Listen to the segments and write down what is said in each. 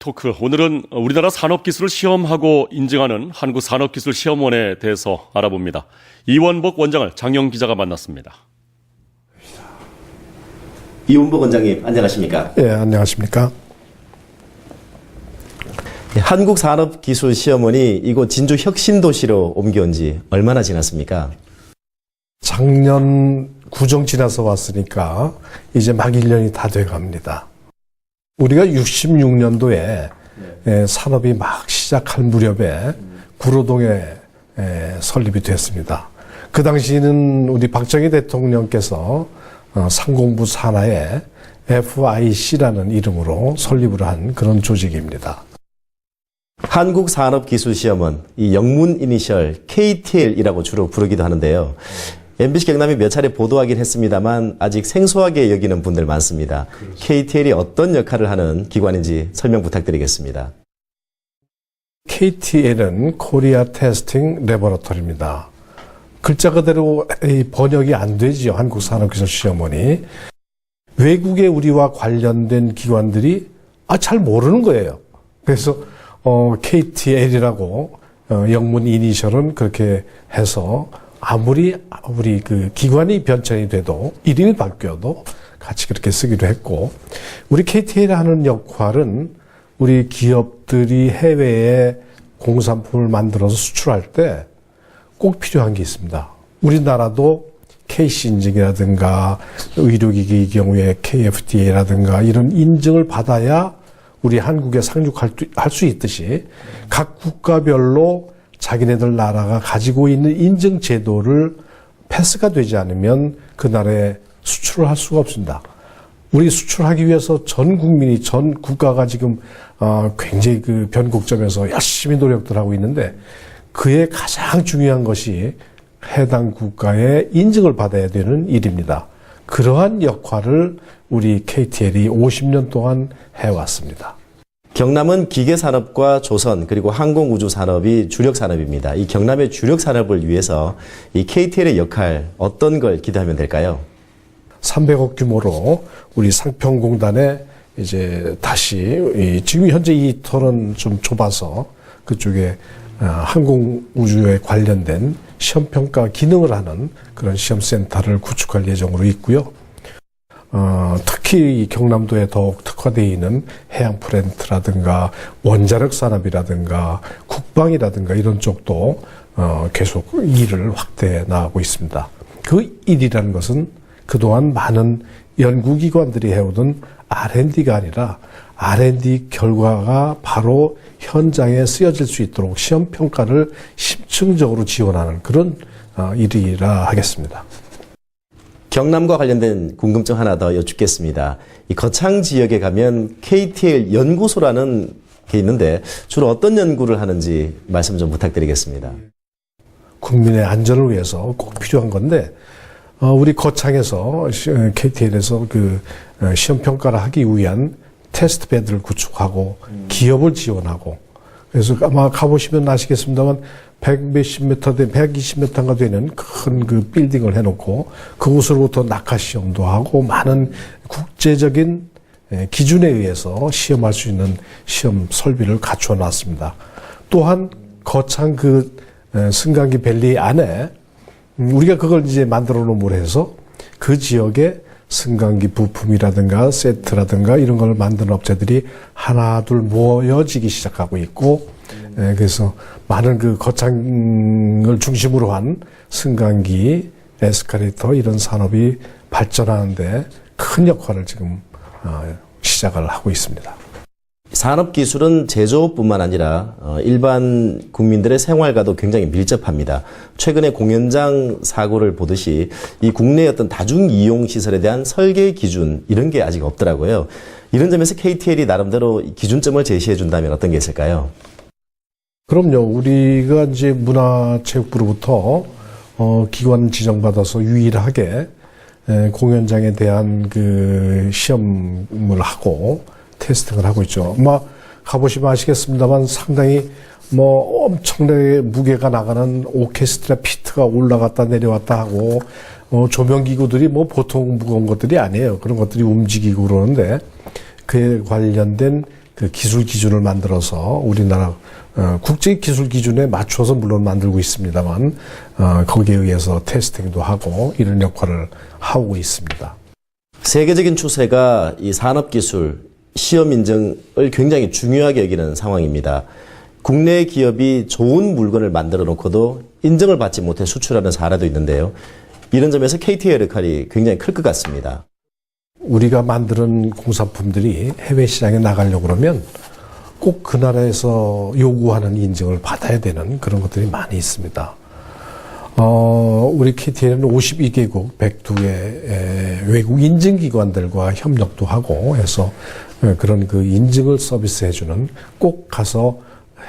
토크. 오늘은 우리나라 산업기술을 시험하고 인증하는 한국산업기술시험원에 대해서 알아봅니다. 이원복 원장을 장영 기자가 만났습니다. 이원복 원장님, 안녕하십니까? 예, 안녕하십니까? 한국산업기술시험원이 이곳 진주 혁신도시로 옮겨온 지 얼마나 지났습니까? 작년 구정 지나서 왔으니까 이제 막 1년이 다 돼갑니다. 우리가 66년도에 산업이 막 시작할 무렵에 구로동에 설립이 됐습니다. 그 당시에는 우리 박정희 대통령께서 상공부 산하에 FIC라는 이름으로 설립을 한 그런 조직입니다. 한국산업기술시험원, 이 영문 이니셜 KTL이라고 주로 부르기도 하는데요. MBC 경남이 몇 차례 보도하긴 했습니다만 아직 생소하게 여기는 분들 많습니다. 그렇죠. KTL이 어떤 역할을 하는 기관인지 설명 부탁드리겠습니다. KTL은 코리아 테스팅 레버러터리입니다. 글자 그대로 번역이 안 되지요. 한국산업기술시험원이. 외국의 우리와 관련된 기관들이 잘 모르는 거예요. 그래서 KTL이라고 영문 이니셜은 그렇게 해서 아무리 우리 그 기관이 변천이 돼도 이름이 바뀌어도 같이 그렇게 쓰기로 했고, 우리 KTL이 하는 역할은 우리 기업들이 해외에 공산품을 만들어서 수출할 때 꼭 필요한 게 있습니다. 우리나라도 KC 인증이라든가 의료기기의 경우에 KFDA라든가 이런 인증을 받아야 우리 한국에 상륙할 수 있듯이 각 국가별로 자기네들 나라가 가지고 있는 인증 제도를 패스가 되지 않으면 그 나라에 수출을 할 수가 없습니다. 우리 수출하기 위해서 전 국민이, 전 국가가 지금 굉장히 그 변곡점에서 열심히 노력들 하고 있는데, 그에 가장 중요한 것이 해당 국가의 인증을 받아야 되는 일입니다. 그러한 역할을 우리 KTL이 50년 동안 해왔습니다. 경남은 기계산업과 조선 그리고 항공우주산업이 주력산업입니다. 이 경남의 주력산업을 위해서 이 KTL의 역할 어떤 걸 기대하면 될까요? 300억 규모로 우리 상평공단에 이제 다시 지금 현재 이 털은 좀 좁아서 그쪽에 항공우주에 관련된 시험평가 기능을 하는 그런 시험센터를 구축할 예정으로 있고요. 특히 이 경남도에 더욱 특화되어 있는 해양 플랜트라든가 원자력 산업이라든가 국방이라든가 이런 쪽도 계속 일을 확대해 나가고 있습니다. 그 일이라는 것은 그동안 많은 연구기관들이 해오던 R&D가 아니라 R&D 결과가 바로 현장에 쓰여질 수 있도록 시험평가를 심층적으로 지원하는 그런 일이라 하겠습니다. 경남과 관련된 궁금증 하나 더 여쭙겠습니다. 이 거창 지역에 가면 KTL 연구소라는 게 있는데 주로 어떤 연구를 하는지 말씀 좀 부탁드리겠습니다. 국민의 안전을 위해서 꼭 필요한 건데, 우리 거창에서 KTL에서 그 시험평가를 하기 위한 테스트 베드를 구축하고 기업을 지원하고, 그래서 아마 가보시면 아시겠습니다만 100몇십 된 120m가 되는 큰 그 빌딩을 해놓고 그곳으로부터 낙하 시험도 하고 많은 국제적인 기준에 의해서 시험할 수 있는 시험 설비를 갖춰 놨습니다. 또한 거창 그 승강기 밸리 안에 우리가 그걸 이제 만들어 놓음으로 해서 그 지역에 승강기 부품이라든가 세트라든가 이런 걸 만드는 업체들이 하나 둘 모여지기 시작하고 있고, 그래서 많은 그 거창을 중심으로 한 승강기, 에스컬레이터 이런 산업이 발전하는데 큰 역할을 지금 시작을 하고 있습니다. 산업기술은 제조업뿐만 아니라 일반 국민들의 생활과도 굉장히 밀접합니다. 최근에 공연장 사고를 보듯이 이 국내의 어떤 다중이용시설에 대한 설계 기준 이런 게 아직 없더라고요. 이런 점에서 KTL이 나름대로 기준점을 제시해 준다면 어떤 게 있을까요? 그럼요. 우리가 이제 문화체육부로부터 기관 지정받아서 유일하게 공연장에 대한 그 시험을 하고 테스팅을 하고 있죠. 가보시면 아시겠습니다만 상당히 엄청나게 무게가 나가는 오케스트라 피트가 올라갔다 내려왔다 하고, 조명기구들이 보통 무거운 것들이 아니에요. 그런 것들이 움직이고 그러는데, 그에 관련된 그 기술 기준을 만들어서 우리나라 국제 기술 기준에 맞춰서 물론 만들고 있습니다만 거기에 의해서 테스팅도 하고 이런 역할을 하고 있습니다. 세계적인 추세가 이 산업기술 시험 인증을 굉장히 중요하게 여기는 상황입니다. 국내 기업이 좋은 물건을 만들어 놓고도 인증을 받지 못해 수출하는 사례도 있는데요. 이런 점에서 KT의 역할이 굉장히 클 것 같습니다. 우리가 만드는 공산품들이 해외 시장에 나가려고 그러면 꼭 그 나라에서 요구하는 인증을 받아야 되는 그런 것들이 많이 있습니다. 우리 KT는 52개국 102개 외국 인증기관들과 협력도 하고 해서 그런 그 인증을 서비스해주는 꼭 가서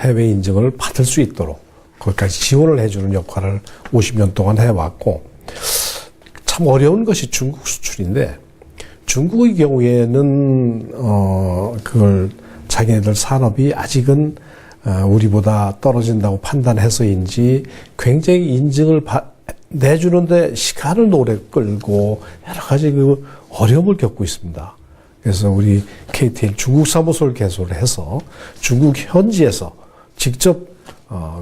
해외 인증을 받을 수 있도록 거기까지 지원을 해주는 역할을 50년 동안 해왔고 참 어려운 것이 중국 수출인데 중국의 경우에는 그걸 자기네들 산업이 아직은 우리보다 떨어진다고 판단해서인지 굉장히 인증을 내주는데 시간을 오래 끌고 여러 가지 그 어려움을 겪고 있습니다. 그래서 우리 KTL 중국 사무소를 개소를 해서 중국 현지에서 직접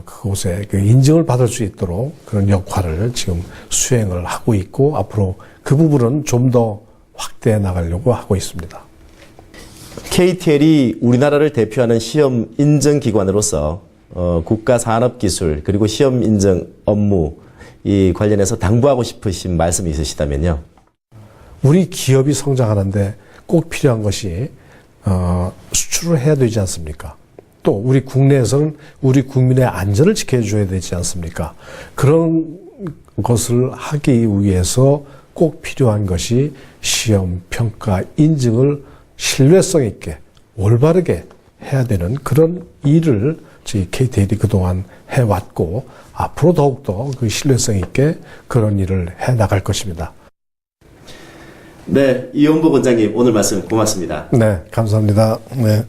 그곳에 그 인증을 받을 수 있도록 그런 역할을 지금 수행을 하고 있고 앞으로 그 부분은 좀 더 확대해 나가려고 하고 있습니다. KTL이 우리나라를 대표하는 시험 인증 기관으로서 국가 산업 기술 그리고 시험 인증 업무 이 관련해서 당부하고 싶으신 말씀이 있으시다면요. 우리 기업이 성장하는데 꼭 필요한 것이 수출을 해야 되지 않습니까? 또 우리 국내에서는 우리 국민의 안전을 지켜줘야 되지 않습니까? 그런 것을 하기 위해서 꼭 필요한 것이 시험, 평가, 인증을 신뢰성 있게 올바르게 해야 되는 그런 일을 저희 KTL이 그동안 해왔고 앞으로 더욱더 그 신뢰성 있게 그런 일을 해나갈 것입니다. 네, 이원복 원장님 오늘 말씀 고맙습니다. 네, 감사합니다. 네.